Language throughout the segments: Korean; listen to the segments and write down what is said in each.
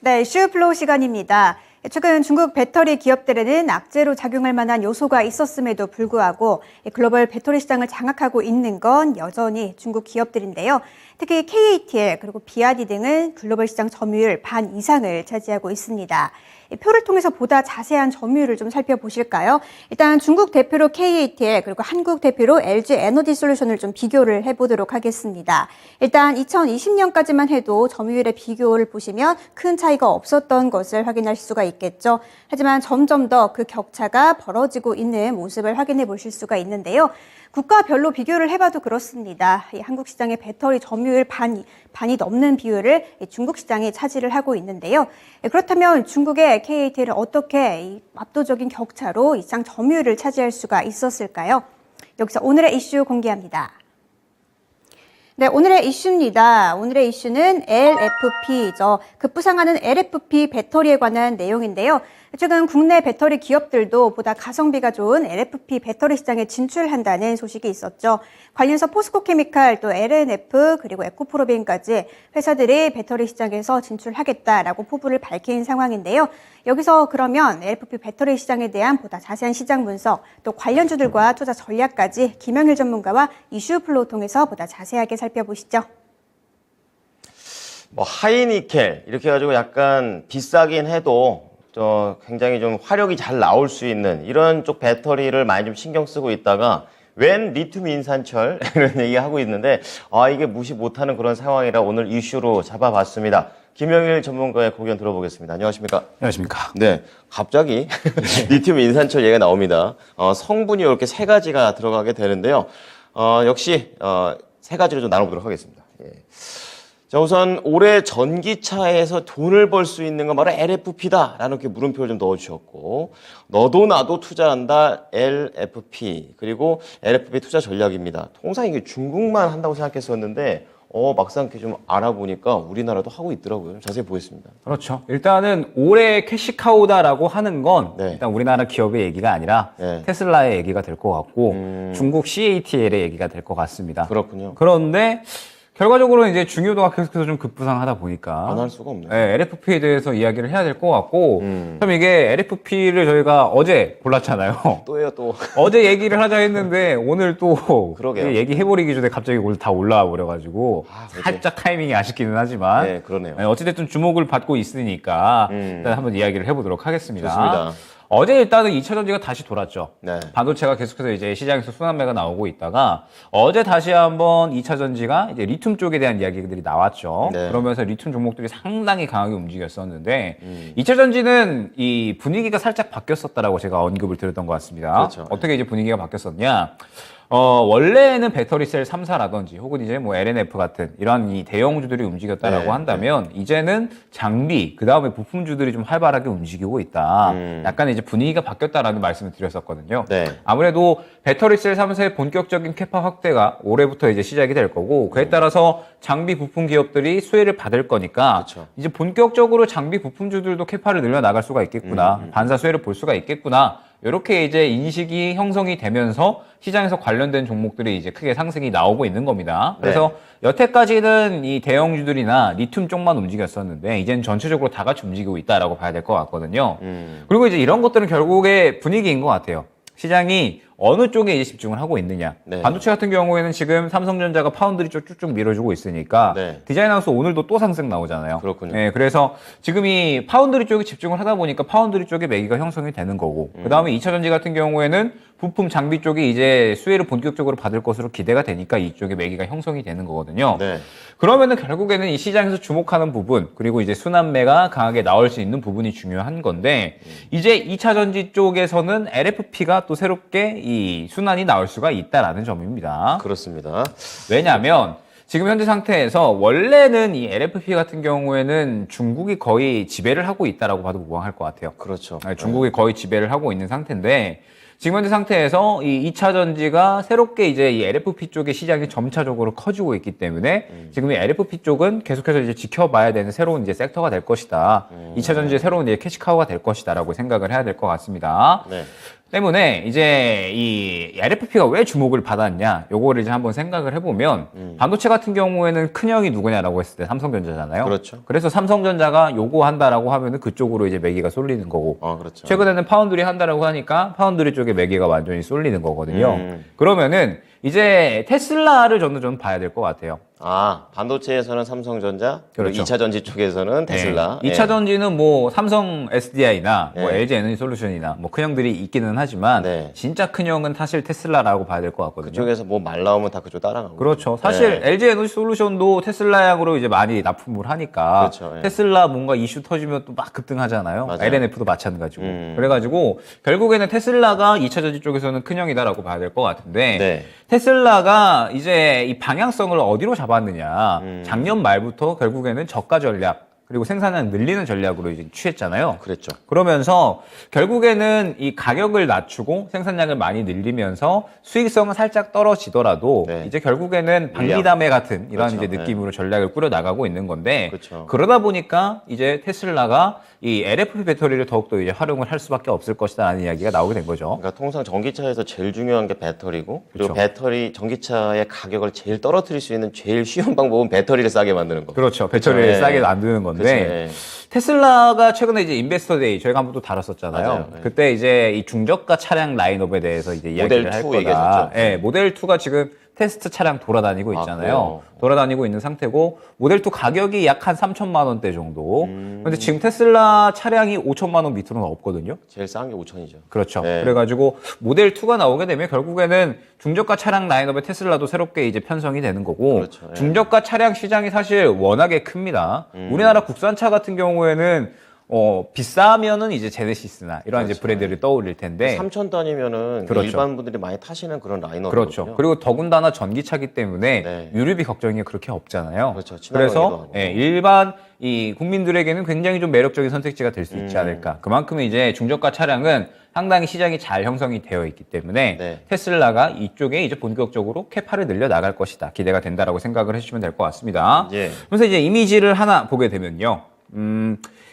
네, 이슈 플로우 시간입니다. 최근 중국 배터리 기업들에는 악재로 작용할 만한 요소가 있었음에도 불구하고 글로벌 배터리 시장을 장악하고 있는 건 여전히 중국 기업들인데요. 특히 KATL 그리고 BYD 등은 글로벌 시장 점유율 반 이상을 차지하고 있습니다. 표를 통해서 보다 자세한 점유율을 좀 살펴보실까요? 일단 중국 대표로 KATL 그리고 한국 대표로 LG 에너지 솔루션을 좀 비교를 해보도록 하겠습니다. 일단 2020년까지만 해도 점유율의 비교를 보시면 큰 차이가 없었던 것을 확인할 수가 있겠죠. 하지만 점점 더 그 격차가 벌어지고 있는 모습을 확인해 보실 수가 있는데요. 국가별로 비교를 해봐도 그렇습니다. 한국 시장의 배터리 점유율 반이 넘는 비율을 중국 시장이 차지를 하고 있는데요. 그렇다면 중국의 KATL은 어떻게 압도적인 격차로 이 시장 점유율을 차지할 수가 있었을까요? 여기서 오늘의 이슈 공개합니다. 네, 오늘의 이슈입니다. 오늘의 이슈는 LFP죠. 급부상하는 LFP 배터리에 관한 내용인데요. 최근 국내 배터리 기업들도 보다 가성비가 좋은 LFP 배터리 시장에 진출한다는 소식이 있었죠. 관련해서 포스코케미칼, 또 LNF, 그리고 에코프로빈까지 회사들이 배터리 시장에서 진출하겠다라고 포부를 밝힌 상황인데요. 여기서 그러면 LFP 배터리 시장에 대한 보다 자세한 시장 분석, 또 관련주들과 투자 전략까지 김영일 전문가와 이슈 플로우 통해서 보다 자세하게 살펴보시죠. 하이니켈 이렇게 해가지고 약간 비싸긴 해도 굉장히 좀 화력이 잘 나올 수 있는 이런 쪽 배터리를 많이 좀 신경 쓰고 있다가 웬 리튬 인산철 이런 얘기 하고 있는데 이게 무시 못하는 그런 상황이라 오늘 이슈로 잡아봤습니다. 김영일 전문가의 고견 들어보겠습니다. 안녕하십니까? 안녕하십니까? 네, 갑자기 리튬 인산철 얘기가 나옵니다. 성분이 이렇게 세 가지가 들어가게 되는데요. 역시 세 가지로 좀 나눠보도록 하겠습니다. 예. 자, 우선 올해 전기차에서 돈을 벌 수 있는 건 바로 LFP다라는 이렇게 물음표를 좀 넣어주셨고, 너도 나도 투자한다 LFP, 그리고 LFP 투자 전략입니다. 통상 이게 중국만 한다고 생각했었는데 막상 이렇게 좀 알아보니까 우리나라도 하고 있더라고요. 좀 자세히 보겠습니다. 그렇죠. 일단은 올해 캐시카우다라고 하는 건 네. 일단 우리나라 기업의 얘기가 아니라 네. 테슬라의 얘기가 될 것 같고 중국 CATL의 얘기가 될 것 같습니다. 그렇군요. 그런데 결과적으로 이제 중요도가 계속해서 좀 급부상하다 보니까 안 할 수가 없네요. 네, LFP에 대해서 이야기를 해야 될 것 같고 참 이게 LFP를 저희가 어제 골랐잖아요. 또예요, 또. 어제 얘기를 하자 했는데 오늘 또 그러게요. 얘기해버리기 전에 갑자기 오늘 다 올라와 버려가지고 그렇죠. 살짝 타이밍이 아쉽기는 하지만 네, 그러네요. 어찌됐든 주목을 받고 있으니까 일단 한번 이야기를 해보도록 하겠습니다. 좋습니다. 어제 일단은 2차 전지가 다시 돌았죠. 네. 반도체가 계속해서 이제 시장에서 순환매가 나오고 있다가 어제 다시 한번 2차 전지가 이제 리튬 쪽에 대한 이야기들이 나왔죠. 네. 그러면서 리튬 종목들이 상당히 강하게 움직였었는데 2차 전지는 이 분위기가 살짝 바뀌었었다라고 제가 언급을 드렸던 것 같습니다. 그렇죠. 어떻게 이제 분위기가 바뀌었었냐? 원래는 배터리셀 3사라든지 혹은 이제 뭐 LNF 같은 이런 이 대형주들이 움직였다라고 네, 한다면 이제는 장비, 그 다음에 부품주들이 좀 활발하게 움직이고 있다. 약간 이제 분위기가 바뀌었다라는 말씀을 드렸었거든요. 네. 아무래도 배터리셀 3사의 본격적인 캐파 확대가 올해부터 이제 시작이 될 거고 그에 따라서 장비 부품 기업들이 수혜를 받을 거니까 그렇죠. 이제 본격적으로 장비 부품주들도 캐파를 늘려 나갈 수가 있겠구나. 반사 수혜를 볼 수가 있겠구나. 이렇게 이제 인식이 형성이 되면서 시장에서 관련된 종목들이 이제 크게 상승이 나오고 있는 겁니다. 그래서 여태까지는 이 대형주들이나 리튬 쪽만 움직였었는데 이제는 전체적으로 다 같이 움직이고 있다라고 봐야 될 것 같거든요. 그리고 이제 이런 것들은 결국에 분위기인 것 같아요. 시장이 어느 쪽에 이제 집중을 하고 있느냐. 네. 반도체 같은 경우에는 지금 삼성전자가 파운드리 쪽 쭉쭉 밀어주고 있으니까 네. 디자인하우스 오늘도 또 상승 나오잖아요. 그렇군요. 네, 그래서 지금 이 파운드리 쪽에 집중을 하다 보니까 파운드리 쪽에 매기가 형성이 되는 거고 그 다음에 2차 전지 같은 경우에는 부품 장비 쪽이 이제 수혜를 본격적으로 받을 것으로 기대가 되니까 이쪽에 매기가 형성이 되는 거거든요. 네. 그러면은 결국에는 이 시장에서 주목하는 부분 그리고 이제 순환매가 강하게 나올 수 있는 부분이 중요한 건데 이제 2차 전지 쪽에서는 LFP가 또 새롭게 이 순환이 나올 수가 있다라는 점입니다. 그렇습니다. 왜냐하면 지금 현재 상태에서 원래는 이 LFP 같은 경우에는 중국이 거의 지배를 하고 있다라고 봐도 무방할 것 같아요. 그렇죠. 네, 중국이 거의 지배를 하고 있는 상태인데 지금 현재 상태에서 이 2차 전지가 새롭게 이제 이 LFP 쪽의 시장이 점차적으로 커지고 있기 때문에 지금 이 LFP 쪽은 계속해서 이제 지켜봐야 되는 새로운 이제 섹터가 될 것이다. 2차 전지의 새로운 이제 캐시카우가 될 것이다라고 생각을 해야 될 것 같습니다. 네. 때문에 이제 이 LFP가 왜 주목을 받았냐, 요거를 이제 한번 생각을 해보면 반도체 같은 경우에는 큰형이 누구냐라고 했을 때 삼성전자잖아요. 그렇죠. 그래서 삼성전자가 요거 한다라고 하면은 그쪽으로 이제 매기가 쏠리는 거고. 그렇죠. 최근에는 파운드리 한다라고 하니까 파운드리 쪽에 매기가 완전히 쏠리는 거거든요. 그러면은 이제 테슬라를 저는 봐야 될 것 같아요. 반도체에서는 삼성전자, 그렇죠. 2차 전지 쪽에서는 테슬라. 네. 2차 전지는 뭐 삼성 SDI나 뭐 네. LG 에너지 솔루션이나 뭐 큰형들이 있기는 하지만 네. 진짜 큰형은 사실 테슬라라고 봐야 될 것 같거든요. 그쪽에서 뭐 말 나오면 다 그쪽 따라가고. 그렇죠. 사실 LG 에너지 솔루션도 테슬라향으로 이제 많이 납품을 하니까 그렇죠. 예. 테슬라 뭔가 이슈 터지면 또 막 급등하잖아요. 맞아요. LNF도 마찬가지고. 그래가지고 결국에는 테슬라가 2차 전지 쪽에서는 큰형이다라고 봐야 될 것 같은데 네. 테슬라가 이제 이 방향성을 어디로 잡았느냐. 작년 말부터 결국에는 저가 전략 그리고 생산량 늘리는 전략으로 이제 취했잖아요. 그랬죠. 그러면서 결국에는 이 가격을 낮추고 생산량을 많이 늘리면서 수익성은 살짝 떨어지더라도 네. 이제 결국에는 방비담회 같은 이런 그렇죠. 이제 느낌으로 전략을 꾸려 나가고 있는 건데 그렇죠. 그러다 보니까 이제 테슬라가 이 LFP 배터리를 더욱더 이제 활용을 할 수밖에 없을 것이다라는 이야기가 나오게 된 거죠. 그러니까 통상 전기차에서 제일 중요한 게 배터리고 그리고 그렇죠. 배터리 전기차의 가격을 제일 떨어뜨릴 수 있는 제일 쉬운 방법은 배터리를 싸게 만드는 거. 그렇죠. 배터리를 그렇죠. 싸게 예. 만드는 건데 그렇죠. 예. 테슬라가 최근에 이제 인베스터 데이 저희가 한번 또 다뤘었잖아요. 맞아요. 예. 그때 이제 이 중저가 차량 라인업에 대해서 이제 이야기를 할 2 거다. 얘기했었죠. 예, 모델 2가 지금 테스트 차량 돌아다니고 있잖아요. 그래요? 돌아다니고 있는 상태고 모델 2 가격이 약 한 3천만 원대 정도. 근데 지금 테슬라 차량이 5천만 원 밑으로는 없거든요. 제일 싼 게 5천이죠. 그렇죠. 네. 그래가지고 모델 2가 나오게 되면 결국에는 중저가 차량 라인업에 테슬라도 새롭게 이제 편성이 되는 거고 그렇죠. 예. 중저가 차량 시장이 사실 워낙에 큽니다. 우리나라 국산차 같은 경우에는 비싸면은 이제 제네시스나 이런 이제 브랜드를 떠올릴 텐데 3천 단위면은 그렇죠. 일반 분들이 많이 타시는 그런 라인업이거든요. 그렇죠. 그리고 더군다나 전기차기 때문에 네. 유류비 걱정이 그렇게 없잖아요. 그렇죠. 친환경이기도 그래서 하고. 일반 이 국민들에게는 굉장히 좀 매력적인 선택지가 될 수 있지 않을까. 그만큼 이제 중저가 차량은 상당히 시장이 잘 형성이 되어 있기 때문에 네. 테슬라가 이쪽에 이제 본격적으로 캐파를 늘려 나갈 것이다. 기대가 된다라고 생각을 해주시면 될 것 같습니다. 예. 그래서 이제 이미지를 하나 보게 되면요.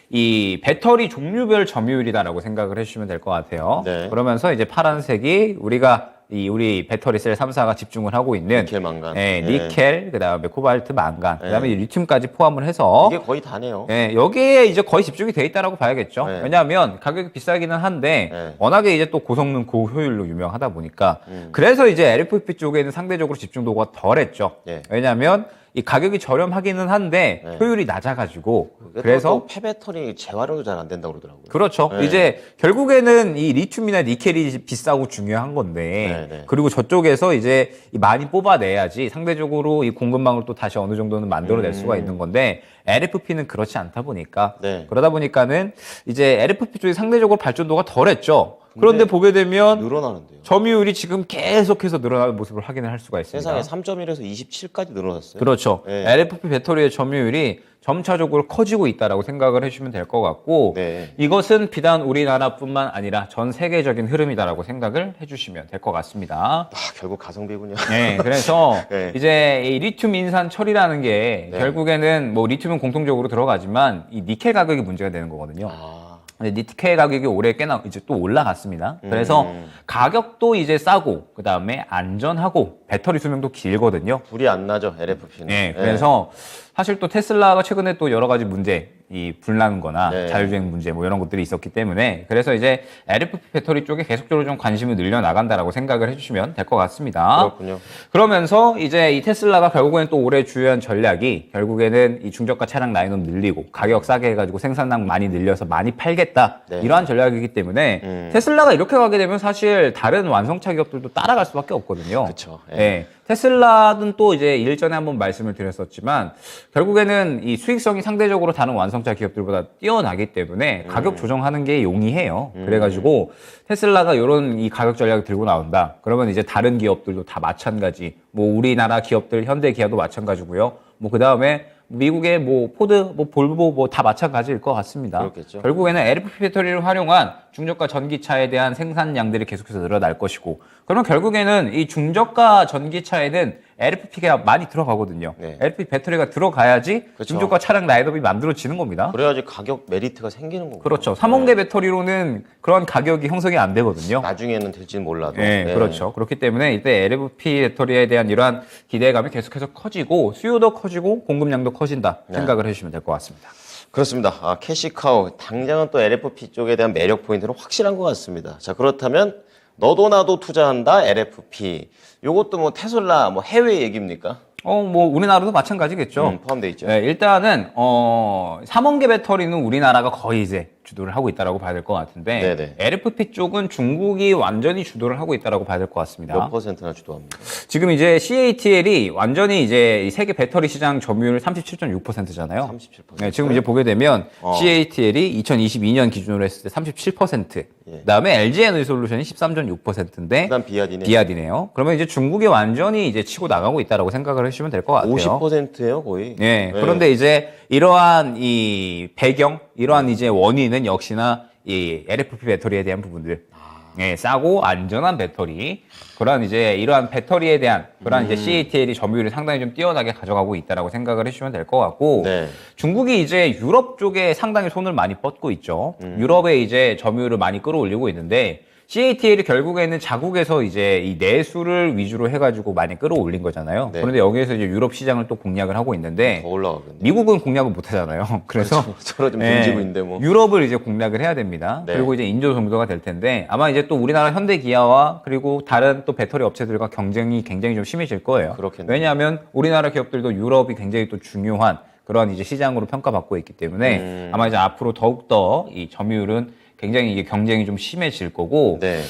이 배터리 종류별 점유율이다라고 생각을 해주시면 될 것 같아요. 네. 그러면서 이제 파란색이 우리 배터리 셀 3사가 집중을 하고 있는 니켈, 망간. 예, 예. 니켈, 그다음에 코발트, 망간, 그다음에 리튬까지 포함을 해서 이게 거의 다네요. 예, 여기에 이제 거의 집중이 돼 있다라고 봐야겠죠. 네. 왜냐하면 가격이 비싸기는 한데 네. 워낙에 이제 또 고성능 고효율로 유명하다 보니까 그래서 이제 LFP 쪽에는 상대적으로 집중도가 덜했죠. 네. 왜냐하면 이 가격이 저렴하기는 한데 네. 효율이 낮아가지고 그래서 그래서 폐배터리 재활용도 잘 안 된다고 그러더라고요. 그렇죠. 네. 이제 결국에는 이 리튬이나 니켈이 비싸고 중요한 건데 네, 네. 그리고 저쪽에서 이제 많이 뽑아내야지 상대적으로 이 공급망을 또 다시 어느 정도는 만들어낼 수가 있는 건데 LFP는 그렇지 않다 보니까 네. 그러다 보니까는 이제 LFP 쪽이 상대적으로 발전도가 덜했죠. 그런데 보게 되면 늘어나는데요. 점유율이 지금 계속해서 늘어나는 모습을 확인을 할 수가 있습니다. 세상에 3.1에서 27까지 늘어났어요. 그렇죠. 네. LFP 배터리의 점유율이 점차적으로 커지고 있다라고 생각을 해주시면 될 것 같고 네. 이것은 비단 우리나라뿐만 아니라 전 세계적인 흐름이다라고 생각을 해주시면 될 것 같습니다. 결국 가성비군요. 네, 그래서 네. 이제 이 리튬 인산 처리라는 게 네. 결국에는 뭐 리튬은 공통적으로 들어가지만 이 니켈 가격이 문제가 되는 거거든요. 아, 근데 니켈 가격이 올해 꽤나 이제 또 올라갔습니다. 그래서 가격도 이제 싸고 그 다음에 안전하고 배터리 수명도 길거든요. 불이 안 나죠, LFP는. 네, 그래서 사실 또 테슬라가 최근에 또 여러 가지 문제, 이 불나는 거나 네. 자율주행 문제 뭐 이런 것들이 있었기 때문에 그래서 이제 LFP 배터리 쪽에 계속적으로 좀 관심을 늘려나간다라고 생각을 해주시면 될 것 같습니다. 그렇군요. 그러면서 이제 이 테슬라가 결국에는 또 올해 주요한 전략이 결국에는 이 중저가 차량 라인업 늘리고 가격 싸게 해가지고 생산량 많이 늘려서 많이 팔겠다. 네. 이러한 전략이기 때문에 테슬라가 이렇게 가게 되면 사실 다른 완성차 기업들도 따라갈 수밖에 없거든요. 그쵸. 예. 네. 테슬라는 또 이제 일전에 한번 말씀을 드렸었지만 결국에는 이 수익성이 상대적으로 다른 완성차 기업들보다 뛰어나기 때문에 가격 조정하는 게 용이해요. 그래가지고 테슬라가 이런 이 가격 전략을 들고 나온다. 그러면 이제 다른 기업들도 다 마찬가지. 뭐 우리나라 기업들 현대 기아도 마찬가지고요. 뭐 그 다음에 미국의 뭐 포드, 뭐 볼보 뭐 다 마찬가지일 것 같습니다. 그렇겠죠. 결국에는 LFP 배터리를 활용한 중저가 전기차에 대한 생산량들이 계속해서 늘어날 것이고, 그러면 결국에는 이 중저가 전기차에는 LFP가 많이 들어가거든요. 네. LFP 배터리가 들어가야지 그렇죠. 중저가 차량 라인업이 만들어지는 겁니다. 그래야지 가격 메리트가 생기는 거고. 그렇죠. 3원계 배터리로는 그런 가격이 형성이 안 되거든요. 나중에는 될지는 몰라도. 네, 그렇죠. 그렇기 때문에 이때 LFP 배터리에 대한 이러한 기대감이 계속해서 커지고 수요도 커지고 공급량도 커진다 생각을 해주시면 될 것 같습니다. 그렇습니다. 캐시카우 당장은 또 LFP 쪽에 대한 매력 포인트는 확실한 것 같습니다. 자, 그렇다면 너도 나도 투자한다 LFP. 요것도 뭐 테슬라 뭐 해외 얘기입니까? 뭐 우리나라도 마찬가지겠죠. 포함되어 있죠. 네, 일단은 3원계 배터리는 우리나라가 거의 이제 주도를 하고 있다라고 봐야 될 것 같은데 네네. LFP 쪽은 중국이 완전히 주도를 하고 있다라고 봐야 될 것 같습니다. 몇 %나 주도합니다. 지금 이제 CATL이 완전히 이제 이 세계 배터리 시장 점유율 37.6%잖아요. 37%. 네, 지금 이제 보게 되면 CATL이 2022년 기준으로 했을 때 37%, 그다음에 LG 에너지 솔루션이 13.6%인데 그다음 비아디네. 비아디네요. 그러면 이제 중국이 완전히 이제 치고 나가고 있다라고 생각을 해주시면 될 것 같아요. 50%예요, 거의. 네. 그런데 이제 이러한 이 배경, 이러한 이제 원인은 역시나 이 LFP 배터리에 대한 부분들. 예, 싸고 안전한 배터리. 그런 이제 이러한 배터리에 대한 그런 이제 CATL이 점유율이 상당히 좀 뛰어나게 가져가고 있다라고 생각을 해주시면 될 것 같고. 네. 중국이 이제 유럽 쪽에 상당히 손을 많이 뻗고 있죠. 유럽에 이제 점유율을 많이 끌어올리고 있는데 CATL이 결국에는 자국에서 이제 이 내수를 위주로 해가지고 많이 끌어올린 거잖아요. 네. 그런데 여기에서 이제 유럽 시장을 또 공략을 하고 있는데 더 올라가겠네. 미국은 공략을 못 하잖아요. 그래서 서로 좀 등지고 있는데 뭐. 유럽을 이제 공략을 해야 됩니다. 네. 그리고 이제 인조 정도가 될 텐데 아마 이제 또 우리나라 현대 기아와 그리고 다른 또 배터리 업체들과 경쟁이 굉장히 좀 심해질 거예요. 그렇겠네요. 왜냐하면 우리나라 기업들도 유럽이 굉장히 또 중요한 그런 이제 시장으로 평가받고 있기 때문에 아마 이제 앞으로 더욱더 이 점유율은 굉장히 이게 경쟁이 좀 심해질 거고 네.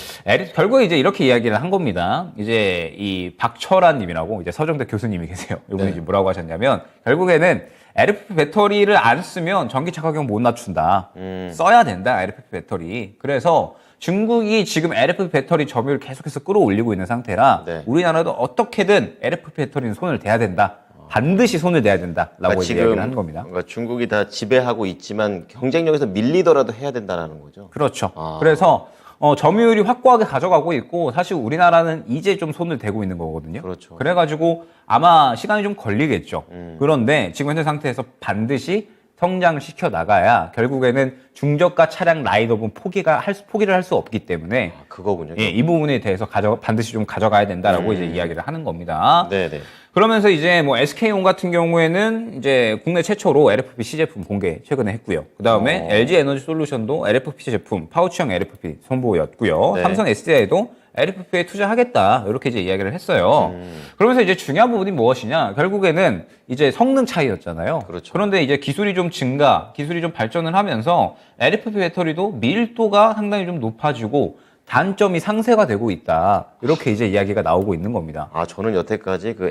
결국에 이제 이렇게 이야기를 한 겁니다. 이제 이 박철환 님이라고 이제 서정대 교수님이 계세요. 이분이 이제 뭐라고 하셨냐면 결국에는 LFP 배터리를 안 쓰면 전기차 가격 못 낮춘다. 써야 된다, LFP 배터리. 그래서 중국이 지금 LFP 배터리 점유율 계속해서 끌어올리고 있는 상태라 네. 우리나라도 어떻게든 LFP 배터리는 손을 대야 된다. 반드시 손을 대야 된다라고 이제 이야기를 하는 겁니다. 그러니까 중국이 다 지배하고 있지만 경쟁력에서 밀리더라도 해야 된다는 거죠. 그렇죠. 그래서 점유율이 확고하게 가져가고 있고 사실 우리나라는 이제 좀 손을 대고 있는 거거든요. 그렇죠. 그래가지고 아마 시간이 좀 걸리겠죠. 그런데 지금 현재 상태에서 반드시 성장시켜 나가야 결국에는 중저가 차량 라인업은 포기를 할 수 없기 때문에 그거군요. 예, 이 부분에 대해서 반드시 좀 가져가야 된다라고 이제 이야기를 하는 겁니다. 네네. 그러면서 이제 뭐 SK온 같은 경우에는 이제 국내 최초로 LFP C제품 공개 최근에 했고요. 그 다음에 LG 에너지 솔루션도 LFP 제품 파우치형 LFP 선보였고요. 네. 삼성 SDI도 LFP에 투자하겠다 이렇게 이제 이야기를 했어요. 그러면서 이제 중요한 부분이 무엇이냐? 결국에는 이제 성능 차이였잖아요. 그렇죠. 그런데 이제 기술이 좀 기술이 좀 발전을 하면서 LFP 배터리도 밀도가 상당히 좀 높아지고 단점이 상쇄가 되고 있다. 이렇게 이제 이야기가 나오고 있는 겁니다. 저는 여태까지 그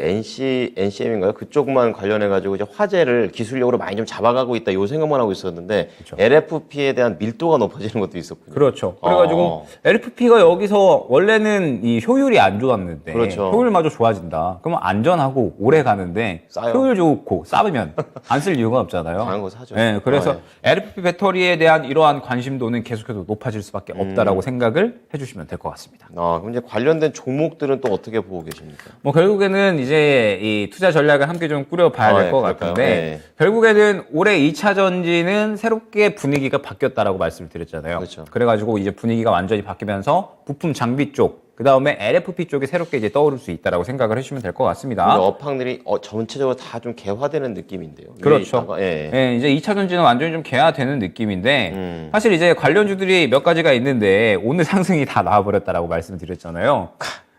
NCM인가요? 그쪽만 관련해가지고 이제 화제를 기술력으로 많이 좀 잡아가고 있다. 요 생각만 하고 있었는데, 그렇죠. LFP에 대한 밀도가 높아지는 것도 있었군요. 그렇죠. 그래가지고 LFP가 여기서 원래는 이 효율이 안 좋았는데 그렇죠. 효율마저 좋아진다. 그러면 안전하고 오래 가는데 싸요. 효율 좋고 싸면 안 쓸 이유가 없잖아요. 당한 거 사죠. 네, 그래서 LFP 배터리에 대한 이러한 관심도는 계속해서 높아질 수밖에 없다라고 생각을 해주시면 될 것 같습니다. 그럼 이제 관련된 종목들은 또 어떻게 보고 계십니까? 뭐 결국에는 이제 이 투자 전략을 함께 좀 꾸려봐야 될 것 그럴까요? 같은데 네. 결국에는 올해 2차 전지는 새롭게 분위기가 바뀌었다라고 말씀을 드렸잖아요. 그렇죠. 그래가지고 이제 분위기가 완전히 바뀌면서 부품 장비 쪽, 그 다음에 LFP 쪽이 새롭게 이제 떠오를 수 있다라고 생각을 해주시면 될 것 같습니다. 근데 업황들이 전체적으로 다 좀 개화되는 느낌인데요. 그렇죠. 예. 예, 이제 2차 전지는 완전히 좀 개화되는 느낌인데 사실 이제 관련주들이 몇 가지가 있는데 오늘 상승이 다 나와버렸다라고 말씀드렸잖아요.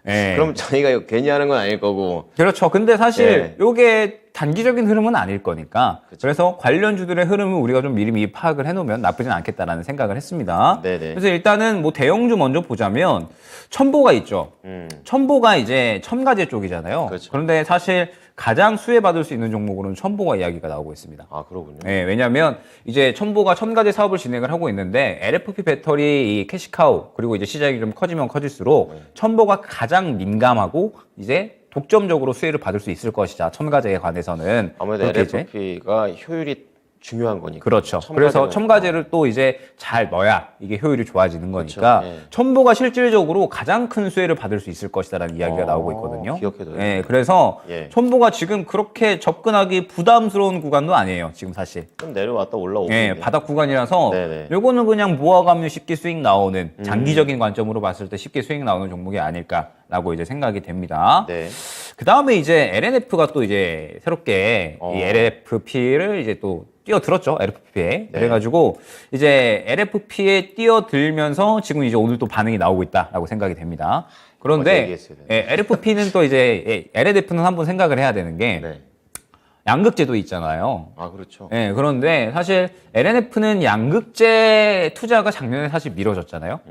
예. 그럼 저희가 이거 괜히 하는 건 아닐 거고. 그렇죠. 근데 사실 네. 요게 단기적인 흐름은 아닐 거니까 그래서 관련주들의 흐름을 우리가 좀 미리 파악을 해놓으면 나쁘진 않겠다라는 생각을 했습니다. 네네. 그래서 일단은 뭐 대형주 먼저 보자면 첨보가 있죠. 첨보가 이제 첨가제 쪽이잖아요. 그렇죠. 그런데 사실 가장 수혜받을 수 있는 종목으로는 첨보가 이야기가 나오고 있습니다. 그러군요. 네, 왜냐하면 이제 첨보가 첨가제 사업을 진행을 하고 있는데 LFP 배터리 이 캐시카우 그리고 이제 시장이 좀 커지면 커질수록 첨보가 가장 민감하고 이제 독점적으로 수혜를 받을 수 있을 것이다. 첨가제에 관해서는 아무래도 그렇게 이제 LFP가 효율이 중요한 거니까. 그렇죠. 그래서 첨가제를 또 이제 잘 넣어야 이게 효율이 좋아지는 거니까 그렇죠. 예. 첨보가 실질적으로 가장 큰 수혜를 받을 수 있을 것이다라는 이야기가 나오고 있거든요. 기억해둬요. 예, 그래서 예. 첨보가 지금 그렇게 접근하기 부담스러운 구간도 아니에요. 지금 사실. 좀 내려왔다 올라오고. 예, 바닥 구간이라서 네네. 요거는 그냥 모아가면 쉽게 수익 나오는 장기적인 관점으로 봤을 때 쉽게 수익 나오는 종목이 아닐까라고 이제 생각이 됩니다. 네. 그 다음에 이제 LNF가 또 이제 새롭게 이 LFP를 이제 또 뛰어들었죠. LFP에. 네. 그래가지고 이제 LFP에 뛰어들면서 지금 이제 오늘 또 반응이 나오고 있다라고 생각이 됩니다. 어제 그런데 얘기했어야 되는데. LFP는 또 이제 LNF는 한번 생각을 해야 되는 게 네. 양극재도 있잖아요. 아, 그렇죠. 예, 그런데 사실 LNF는 양극재 투자가 작년에 사실 미뤄졌잖아요.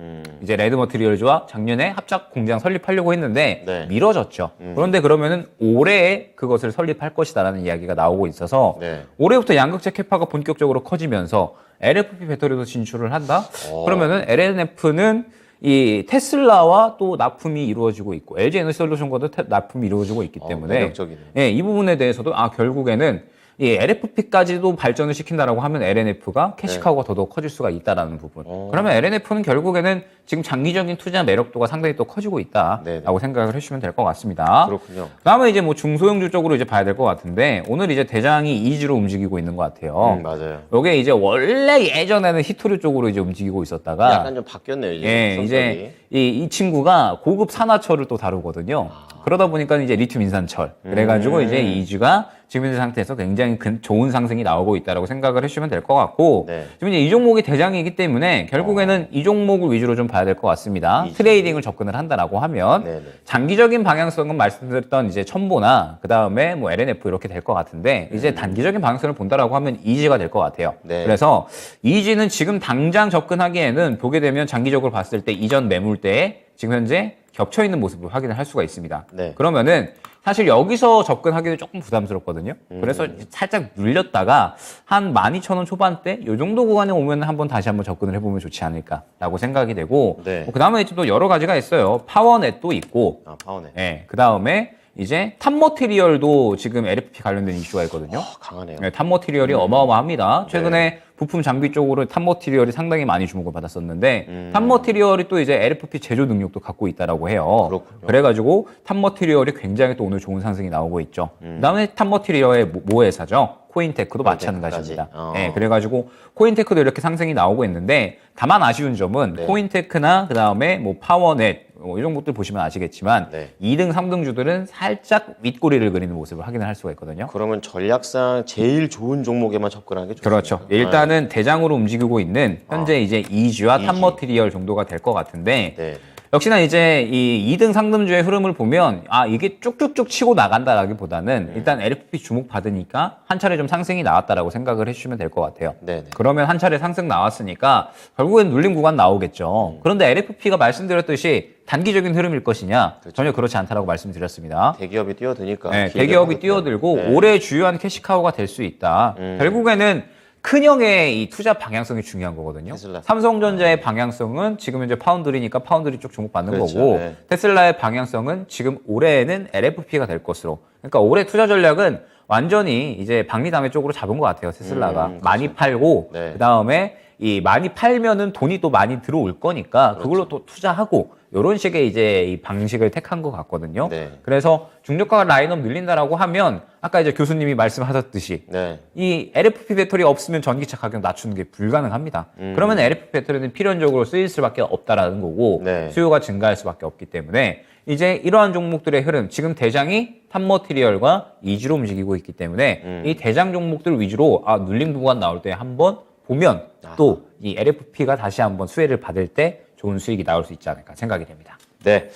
이제 레드머티리얼즈와 작년에 합작 공장 설립하려고 했는데 네. 미뤄졌죠. 그런데 그러면은 올해 그것을 설립할 것이다라는 이야기가 나오고 있어서 네. 올해부터 양극재 캐파가 본격적으로 커지면서 LFP 배터리도 진출을 한다? 그러면은 LNF는 이 테슬라와 또 납품이 이루어지고 있고 LG 에너지솔루션과도 납품이 이루어지고 있기 때문에 매력적이네요. 예, 이 부분에 대해서도 결국에는 이 LFP까지도 발전을 시킨다라고 하면 LNF가 캐시카우가 더더욱 커질 수가 있다라는 부분. 그러면 LNF는 결국에는 지금 장기적인 투자 매력도가 상당히 또 커지고 있다라고 네네. 생각을 해주시면 될 것 같습니다. 그렇군요. 그다음에 이제 뭐 중소형주 쪽으로 이제 봐야 될 것 같은데 오늘 이제 대장이 이지로 움직이고 있는 것 같아요. 맞아요. 요게 이제 원래 예전에는 히토류 쪽으로 이제 움직이고 있었다가 약간 좀 바뀌었네요, 이제. 예, 성격이. 이제 이 친구가 고급 산화철을 또 다루거든요. 그러다 보니까 이제 리튬 인산철. 그래가지고 이제 이주가 지금 현재 상태에서 굉장히 좋은 상승이 나오고 있다라고 생각을 해주시면 될 것 같고 네. 지금 이제 이 종목이 대장이기 때문에 결국에는 이 종목을 위주로 좀 봐야 될 것 같습니다. 트레이딩을 접근을 한다라고 하면 네네. 장기적인 방향성은 말씀드렸던 이제 첨보나 그 다음에 뭐 LNF 이렇게 될 것 같은데 이제 단기적인 방향성을 본다라고 하면 이지가 될 것 같아요. 네. 그래서 이지는 지금 당장 접근하기에는 보게 되면 장기적으로 봤을 때 이전 매물대에 지금 현재 겹쳐 있는 모습을 확인을 할 수가 있습니다. 네. 그러면은 사실 여기서 접근하기도 조금 부담스럽거든요. 그래서 살짝 눌렸다가 한 12,000원 초반대 이 정도 구간에 오면 다시 한번 접근을 해보면 좋지 않을까라고 생각이 되고 네. 그 다음에 또 여러 가지가 있어요. 파워넷도 있고 아, 파워네. 예, 그 다음에 이제 탑머티리얼도 지금 LFP 관련된 이슈가 있거든요. 강하네요. 네, 탑머티리얼이 어마어마합니다. 최근에 부품 장비 쪽으로 탑머티리얼이 상당히 많이 주목을 받았었는데 탑머티리얼이 또 이제 LFP 제조 능력도 갖고 있다라고 해요. 그렇군요. 그래가지고 탑머티리얼이 굉장히 또 오늘 좋은 상승이 나오고 있죠. 그다음에 탑머티리얼의 모회사죠. 코인테크도 마찬가지입니다. 네, 그래가지고 코인테크도 이렇게 상승이 나오고 있는데 다만 아쉬운 점은 네. 코인테크나 그다음에 뭐 파워넷 이런 것들 보시면 아시겠지만 네. 2등, 3등 주들은 살짝 윗꼬리를 그리는 모습을 확인을 할 수가 있거든요. 그러면 전략상 제일 좋은 종목에만 접근하는 게 좋습니다. 그렇죠. 일단은 대장으로 움직이고 있는 현재 이제 이주와 이지. 탑머티리얼 정도가 될 것 같은데 네. 역시나 이제 이 2등 상등주의 흐름을 보면 이게 쭉쭉쭉 치고 나간다라기보다는 일단 LFP 주목 받으니까 한 차례 좀 상승이 나왔다라고 생각을 해주시면 될 것 같아요. 네네. 그러면 한 차례 상승 나왔으니까 결국엔 눌림 구간 나오겠죠. 그런데 LFP가 말씀드렸듯이 단기적인 흐름일 것이냐 전혀 그렇지 않다라고 말씀드렸습니다. 대기업이 뛰어드니까. 네, 기회를 대기업이 하거든요. 뛰어들고 네. 올해 주요한 캐시카우가 될 수 있다. 결국에는 큰형의 이 투자 방향성이 중요한 거거든요. 테슬라. 삼성전자의 방향성은 지금 현재 파운드리니까 파운드리 쪽 주목받는 그렇죠. 거고 네. 테슬라의 방향성은 지금 올해에는 LFP가 될 것으로. 그러니까 올해 투자 전략은 완전히 이제 박리담회 쪽으로 잡은 것 같아요. 테슬라가 많이 팔고 네. 그 다음에 이 많이 팔면은 돈이 또 많이 들어올 거니까 그걸로 또 투자하고 이런 식의 이제 이 방식을 택한 것 같거든요. 네. 그래서 중저가 라인업 늘린다라고 하면 아까 이제 교수님이 말씀하셨듯이 네. 이 LFP 배터리 없으면 전기차 가격 낮추는 게 불가능합니다. 그러면 LFP 배터리는 필연적으로 쓰일 수밖에 없다라는 거고 네. 수요가 증가할 수밖에 없기 때문에 이제 이러한 종목들의 흐름 지금 대장이 탑머티리얼과 이지로 움직이고 있기 때문에 이 대장 종목들 위주로 눌림 구간 나올 때 한번 보면 또 이 LFP가 다시 한번 수혜를 받을 때 좋은 수익이 나올 수 있지 않을까 생각이 됩니다. 네.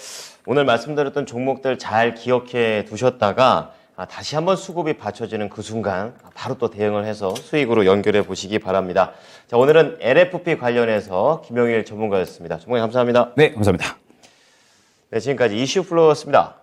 오늘 말씀드렸던 종목들 잘 기억해 두셨다가 다시 한번 수급이 받쳐지는 그 순간 바로 또 대응을 해서 수익으로 연결해 보시기 바랍니다. 자, 오늘은 LFP 관련해서 김영일 전문가였습니다. 전문가 감사합니다. 네, 감사합니다. 네, 지금까지 이슈플로우였습니다.